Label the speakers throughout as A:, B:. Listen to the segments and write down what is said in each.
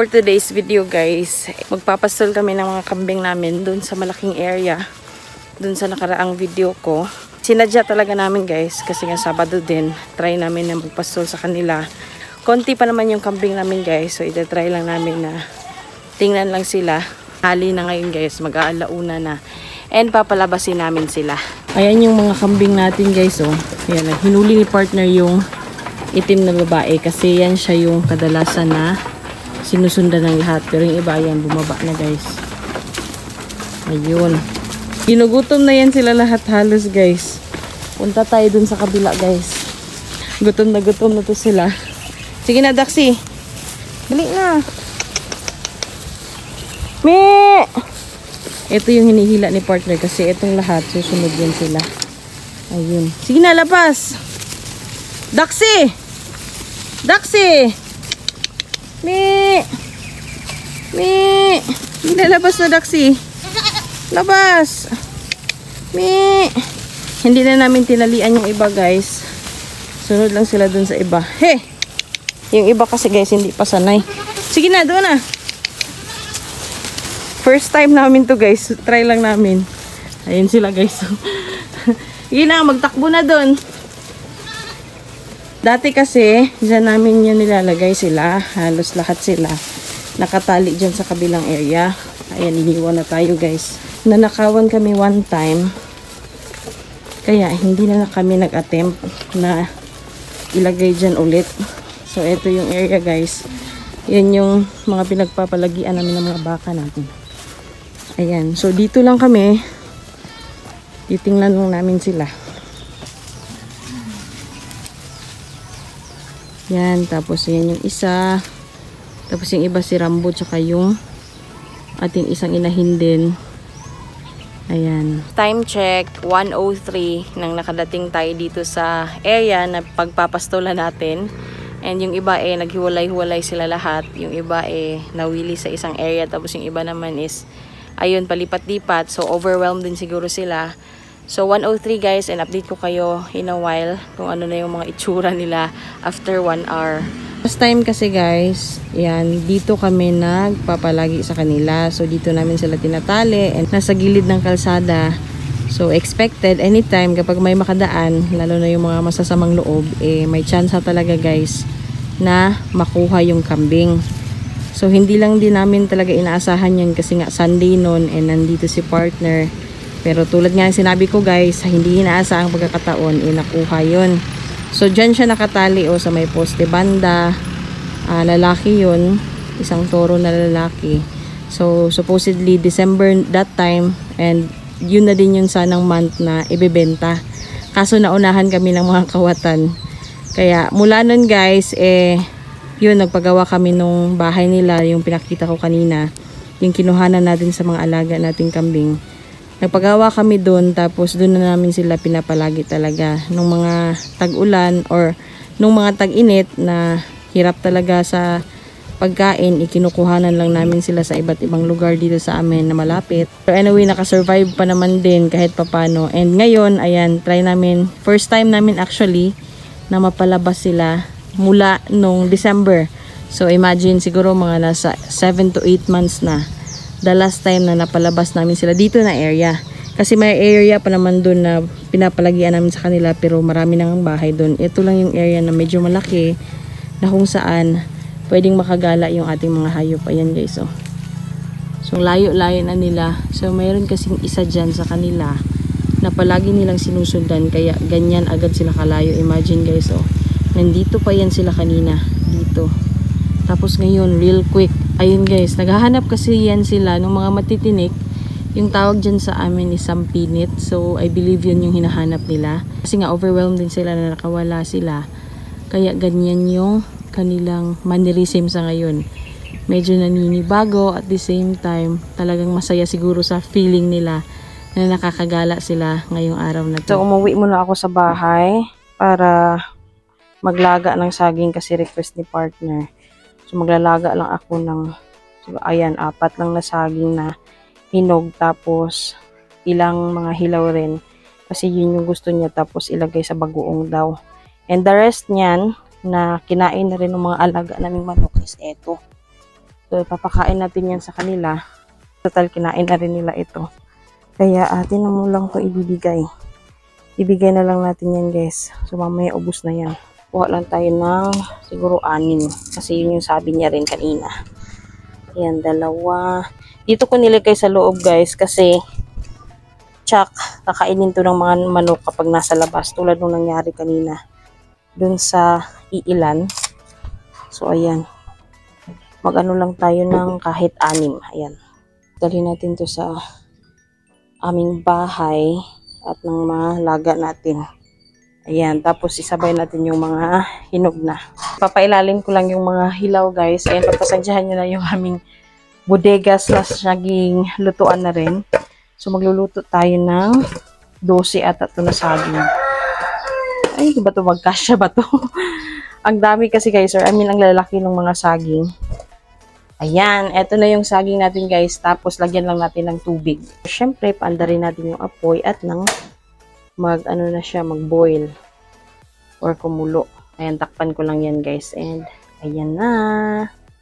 A: For today's video guys, magpapastol kami ng mga kambing namin dun sa malaking area. Dun sa nakaraang video ko. Sinadya talaga namin guys kasi nga Sabado din. Try namin na magpastol sa kanila. Konti pa naman yung kambing namin guys. So ita-try lang namin na tingnan lang sila. Hali na ngayon guys, mag-aalauna na. And papalabasin namin sila. Ayan yung mga kambing natin guys oh. Ayan, hinuli ni partner yung itim na babae kasi yan siya yung kadalasan na sinusundan ng lahat. Pero yung iba yan, bumaba na guys. Ayun. Ginugutom na yan sila lahat halos guys. Punta tayo dun sa kabila guys. Gutom na to sila. Sige na Daxi. Dali na. Me! Ito yung hinihila ni partner kasi itong lahat susunod yan sila. Ayun. Sige na, labas. Daxi! Daxi! Me! Lalabas na Daxi. Labas! Me! Hindi na namin tinalian yung iba guys. Sunod lang sila dun sa iba. Hey! Yung iba kasi guys hindi pa sanay. Sige na, doon na. First time namin to guys. Try lang namin. Ayun sila guys. Sige na, magtakbo na dun. Dati kasi, dyan namin yun nilalagay sila. Halos lahat sila. Nakatali dyan sa kabilang area. Ayan, iniwan na tayo guys. Nanakawan kami one time. Kaya, hindi na kami nag-attempt na ilagay dyan ulit. So, ito yung area guys. Yan yung mga pinagpapalagian namin ng mga baka natin. Ayan. So, dito lang kami. Titingnan lang namin sila. Yan, tapos yan yung isa. Tapos yung iba si Rambo, tsaka yung ating isang inahin din. Ayan. Time check, 1:03 nang nakadating tayo dito sa area na pagpapastola natin. And yung iba naghiwalay-hiwalay sila lahat. Yung iba nawili sa isang area. Tapos yung iba naman is, ayun, palipat-lipat. So, overwhelmed din siguro sila. So, 1:03 guys, and update ko kayo in a while kung ano na yung mga itsura nila after 1 hour. Last time kasi guys, yan, dito kami nagpapalagi sa kanila. So, dito namin sila tinatali and nasa gilid ng kalsada. So, expected anytime kapag may makadaan, lalo na yung mga masasamang loob, may chance talaga guys na makuha yung kambing. So, hindi lang din namin talaga inaasahan yan kasi nga Sunday noon and nandito si partner. Pero tulad nga sinabi ko guys, hindi inaasahang pagkakataon, nakuha yun. So, dyan siya nakatali sa may poste banda. Lalaki yun. Isang toro na lalaki. So, supposedly December that time and yun na din yung sanang month na ibebenta. Kaso naunahan kami ng mga kawatan. Kaya mula nun guys, yun, nagpagawa kami nung bahay nila, yung pinakita ko kanina. Yung kinuhanan natin sa mga alaga nating kambing. Nagpagawa kami doon, tapos doon na namin sila pinapalagi talaga. Nung mga tag-ulan or nung mga tag-init na hirap talaga sa pagkain, ikinukuhanan lang namin sila sa iba't ibang lugar dito sa amin na malapit. So anyway, nakasurvive pa naman din kahit papano. And ngayon, ayan, try namin, first time namin actually na mapalabas sila mula nung December. So imagine siguro mga nasa 7 to 8 months na. The last time na napalabas namin sila dito na area. Kasi may area pa naman doon na pinapalagian namin sa kanila pero marami nang bahay doon. Ito lang yung area na medyo malaki na kung saan pwedeng makagala yung ating mga hayop. Ayan guys, oh. So layo-layo na nila. So mayroon kasing isa dyan sa kanila na palagi nilang sinusundan kaya ganyan agad sila kalayo. Imagine guys, oh. Nandito pa yan sila kanina. Dito. Tapos ngayon, real quick. Ayun guys, naghahanap kasi yan sila ng mga matitinik. Yung tawag dyan sa amin is sampinit. So, I believe yun yung hinahanap nila. Kasi nga, overwhelmed din sila na nakawala sila. Kaya ganyan yung kanilang mannerism sa ngayon. Medyo naninibago at the same time, talagang masaya siguro sa feeling nila na nakakagala sila ngayong araw na to. So, umuwi muna ako sa bahay para maglaga ng saging kasi request ni partner. So, maglalaga lang ako ng, so, ayan, 4 lang na saging na hinog. Tapos, ilang mga hilaw rin. Kasi yun yung gusto niya. Tapos, ilagay sa bagoong daw. And the rest niyan, na kinain na rin ng mga alaga naming manok is eto. So, papakain natin yan sa kanila. Total, kinain na rin nila ito. Kaya, atin na mo lang ito ibibigay. Ibigay na lang natin yan, guys. So, mamaya ubos na yan. Kuha lang tayo ng siguro 6. Kasi yun yung sabi niya rin kanina. Ayan, 2. Dito ko nilagay sa loob, guys. Kasi, tsak, kakainin to ng mga manok kapag nasa labas. Tulad nung nangyari kanina. Dun sa iilan. So, ayan. Mag-ano lang tayo ng kahit 6. Ayan. Dali natin to sa aming bahay at ng mga laga natin. Ayan. Tapos, isabay natin yung mga hinog na. Papailalim ko lang yung mga hilaw, guys. Ayan, papasensyahan nyo na yung aming bodega slash naging lutuan na rin. So, magluluto tayo ng 12 at ito na saging. Ay, ba ito? Magkasya ba ito? Ang dami kasi, guys. Or, ang lalaki ng mga saging. Ayan, eto na yung saging natin, guys. Tapos, lagyan lang natin ng tubig. Siyempre, paanda rin natin yung apoy at nang mag-boil or kumulo. Ayan, takpan ko lang yan, guys. And, ayan na.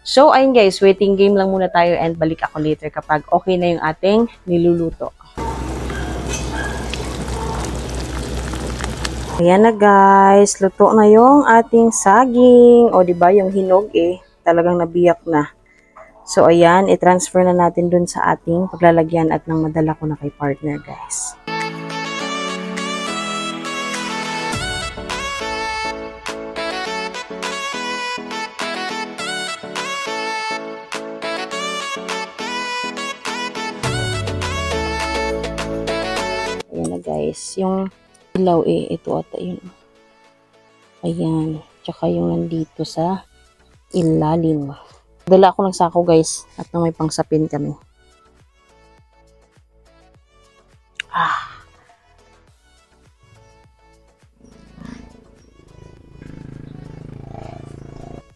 A: So, ayun, guys. Waiting game lang muna tayo and balik ako later kapag okay na yung ating niluluto. Ayan na, guys. Luto na yung ating saging. O, diba, yung hinog talagang nabiyak na. So, ayan, i-transfer na natin dun sa ating paglalagyan at nang madala ko na kay partner, guys. Ayan na, guys. Yung ilaw ito ata yun. Ayan. Tsaka yung nandito sa ilalim. Dala ako ng sako, guys, at nang may pangsapin kami.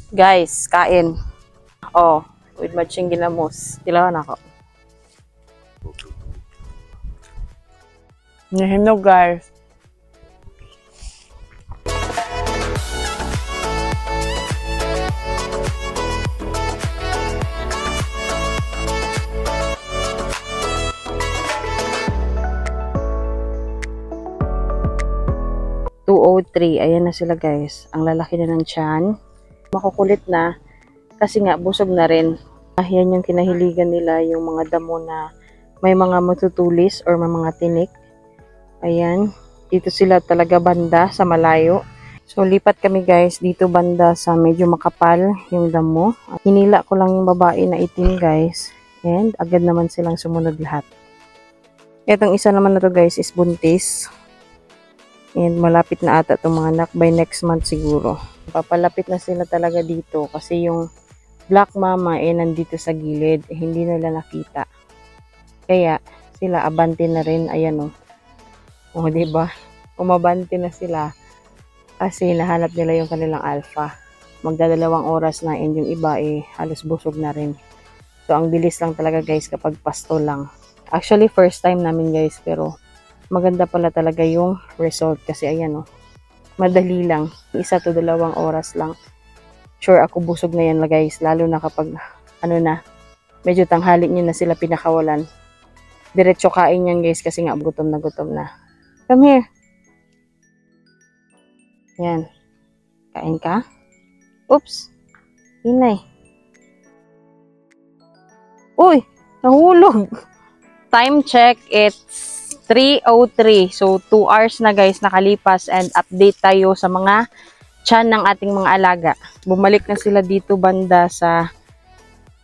A: Guys, kain. Oh, with matching ginamos. Tilawan ako. Nahinog, guys. Ayan na sila, guys. Ang lalaki na ng tiyan. Makukulit na kasi nga busog na rin. Yan yung kinahiligan nila, yung mga damo na may mga matutulis or may mga tinik. Ayan. Dito sila talaga banda sa malayo. So, lipat kami, guys, dito banda sa medyo makapal yung damo. Hinila ko lang yung babae na itim, guys. And agad naman silang sumunod lahat. Etong isa naman na to, guys, is buntis. And malapit na ata itong mga anak by next month siguro. Papalapit na sila talaga dito kasi yung black mama nandito sa gilid. Hindi nila nakita. Kaya sila abante na rin. Ayan o. Diba? Umabante na sila kasi nahanap nila yung kanilang alpha. Magdadalawang oras na and yung iba halos busog na rin. So ang bilis lang talaga, guys, kapag pasto lang. Actually first time namin, guys, pero maganda pala talaga yung result kasi ayan madali lang. 1 to 2 oras lang. Sure ako busog na yan, guys. Lalo na kapag medyo tanghali nyo na sila pinakawalan. Diretso kain yan, guys, kasi nga gutom na gutom na. Come here. Yan. Kain ka? Oops. Hinay. Uy! Nahulog! Time check, it's 3:03. So, 2 hours na, guys, nakalipas and update tayo sa mga tiyan ng ating mga alaga. Bumalik na sila dito banda sa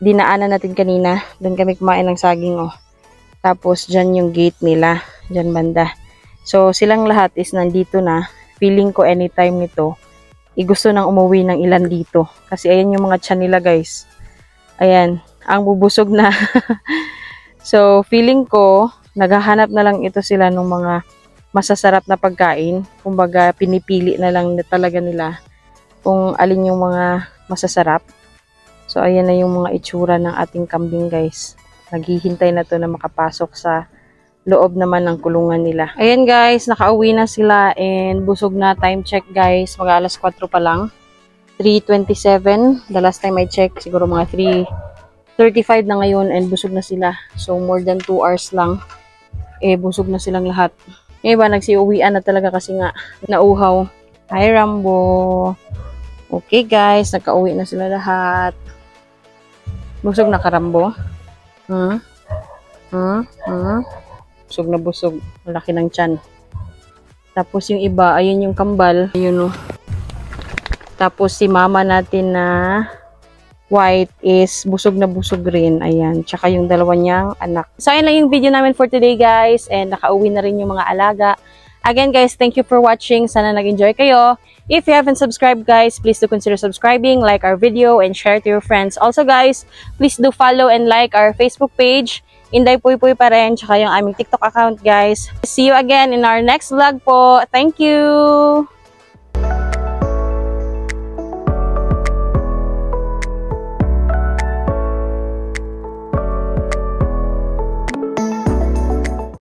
A: dinaanan natin kanina. Doon kami kumain ng saging, Tapos, dyan yung gate nila. Dyan banda. So, silang lahat is nandito na. Feeling ko anytime nito, gusto nang umuwi ng ilan dito. Kasi ayan yung mga tiyan nila, guys. Ayan. Ang bubusog na. So, feeling ko, naghahanap na lang ito sila ng mga masasarap na pagkain. Kumbaga, pinipili na lang talaga nila kung alin yung mga masasarap. So, ayan na yung mga itsura ng ating kambing, guys. Naghihintay na to na makapasok sa loob naman ng kulungan nila. Ayan, guys, nakauwi na sila and busog na. Time check, guys. Mag-alas 4 pa lang. 3:27. The last time I checked, siguro mga 35 na ngayon and busog na sila. So, more than 2 hours lang. Busog na silang lahat. Yung iba, nagsiuwian na talaga kasi nga nauhaw. Hi, Rambo! Okay, guys. Nagka-uwi na sila lahat. Busog na ka, Rambo? Busog na busog. Malaki ng tiyan. Tapos yung iba, ayun yung kambal. Ayun, Tapos si mama natin na white is busog na busog rin. Ayan. Tsaka yung dalawa niyang anak. So, ayun lang yung video namin for today, guys. And nakauwi na rin yung mga alaga. Again, guys, thank you for watching. Sana nag-enjoy kayo. If you haven't subscribed, guys, please do consider subscribing, like our video, and share to your friends. Also, guys, please do follow and like our Facebook page. Inday Puy Puy pa rin. Tsaka yung aming TikTok account, guys. See you again in our next vlog po. Thank you!